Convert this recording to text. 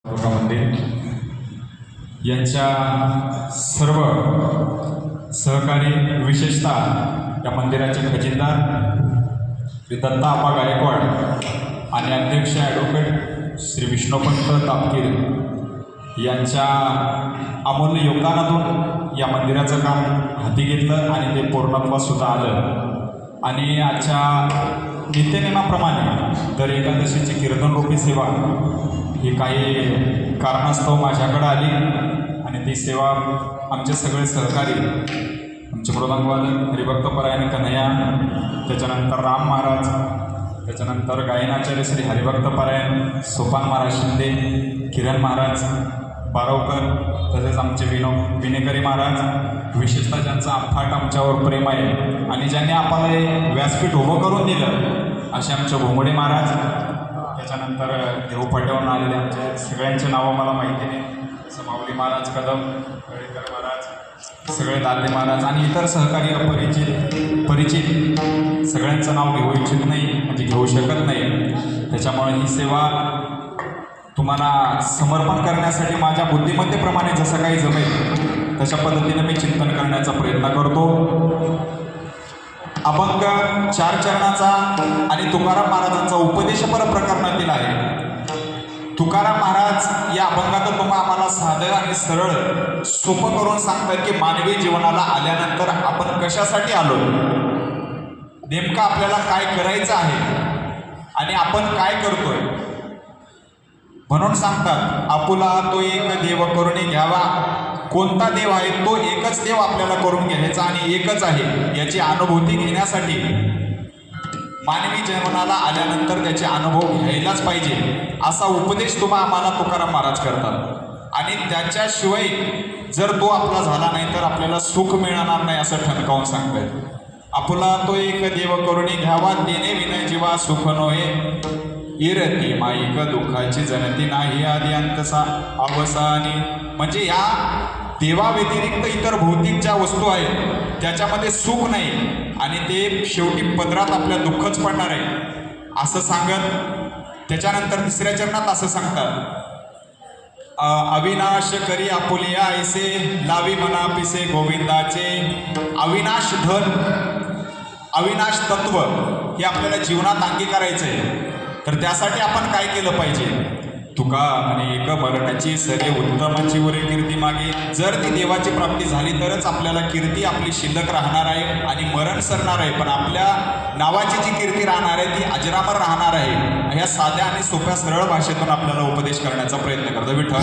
मंदिर यांच्या सर्व सहकारी, विशेषतः या मंदिराचे खजिनदार श्री दत्ता आप्पा गायकवाड आणि अध्यक्ष ॲडव्होकेट श्री विष्णुपंत तापकीर यांच्या अमूल्य योगदानातून या मंदिराचं काम हाती घेतलं आणि ते पूर्णत्वासुद्धा आलं. आणि आजच्या नित्यनेमाप्रमाणे दर एकादशीची कीर्तनरूपी सेवा ही काही कारणास्तव माझ्याकडं आली आणि ती सेवा आमचे सगळे सहकारी, आमचे मृदंगवादक हरिभक्तपरायण कन्हैया, त्याच्यानंतर राम महाराज, त्याच्यानंतर गायनाचार्य श्री हरिभक्तपरायण सोपान महाराज शिंदे, किरण महाराज बारवकर, तसेच आमचे विनेकरी महाराज, विशेषतः ज्यांचं अफाट आमच्यावर प्रेम आहे आणि ज्यांनी आम्हाला हे व्यासपीठ उभं करून दिलं असे आमचे घोंगडे महाराज, त्याच्यानंतर देव फाट्यावरून आलेले आमचे सगळ्यांचे नावं मला माहिती नाही, जसं माऊली महाराज कदम, कळेकर महाराज, सगळे दादे महाराज आणि इतर सहकारी परिचित सगळ्यांचं नाव घेऊ इच्छित नाही, म्हणजे घेऊ शकत नाही. त्याच्यामुळे ही सेवा तुम्हाला समर्पण करण्यासाठी माझ्या बुद्धिमत्तेप्रमाणे जसं काही जमेल तशा पद्धतीनं मी चिंतन करण्याचा प्रयत्न करतो. अभंग 4 चरणाचा आणि तुकाराम महाराजांचा उपदेशपर प्रकरणातील आहे. तुकाराम महाराज या अभंगात आम्हाला साधं आणि सरळ सोपं करून सांगतात की मानवी जीवनाला आल्यानंतर आपण कशासाठी आलो, नेमकं आपल्याला काय करायचं आहे आणि आपण काय करतोय. म्हणून सांगतात, आपुला तो एक देव करून घ्यावा. कोणता देव आहे? तो एकच देव आपल्याला करून घ्यायचा आणि एकच आहे याची अनुभूती घेण्यासाठी मानवी जीवनाला आल्यानंतर त्याचे अनुभव घ्यायलाच पाहिजे असा उपदेश आम्हाला तुकाराम महाराज करतात. आणि त्याच्याशिवाय जर तो आपला झाला नाही तर आपल्याला सुख मिळणार नाही असं ठणकावून सांगतात. आपुला तो एक देव करून घ्यावा, तेने विनय जीवा सुख नोहे. इरती माईक दुःखाची जनती नाही आदी अंतसा अवसानी. म्हणजे या देवा व्यतिरिक्त इतर भौतिक ज्या वस्तू आहेत त्याच्यामध्ये सुख नाही आणि ते शेवटी पदरात आपल्या दुःखच पडणार आहे असं सांगत त्याच्यानंतर 3ऱ्या चरणात असं सांगतात, अविनाश करी आपुलिया ऐसे लावी मना पिसे गोविंदाचे. अविनाश धन, अविनाश तत्व हे आपल्याला जीवनात अंगीकारायचं आहे. तर त्यासाठी आपण काय केलं पाहिजे? तुका अनेक मरणाची सरे उत्तमाची वरे कीर्ती मागे. जर ती देवाची प्राप्ती झाली तरच आपल्याला कीर्ती आपली शिल्लक राहणार आहे आणि मरण सरणार आहे, पण आपल्या नावाची जी कीर्ती राहणार आहे ती अजरामर राहणार आहे. ह्या साध्या आणि सोप्या सरळ भाषेतून आपल्याला उपदेश करण्याचा प्रयत्न करतो. विठ्ठल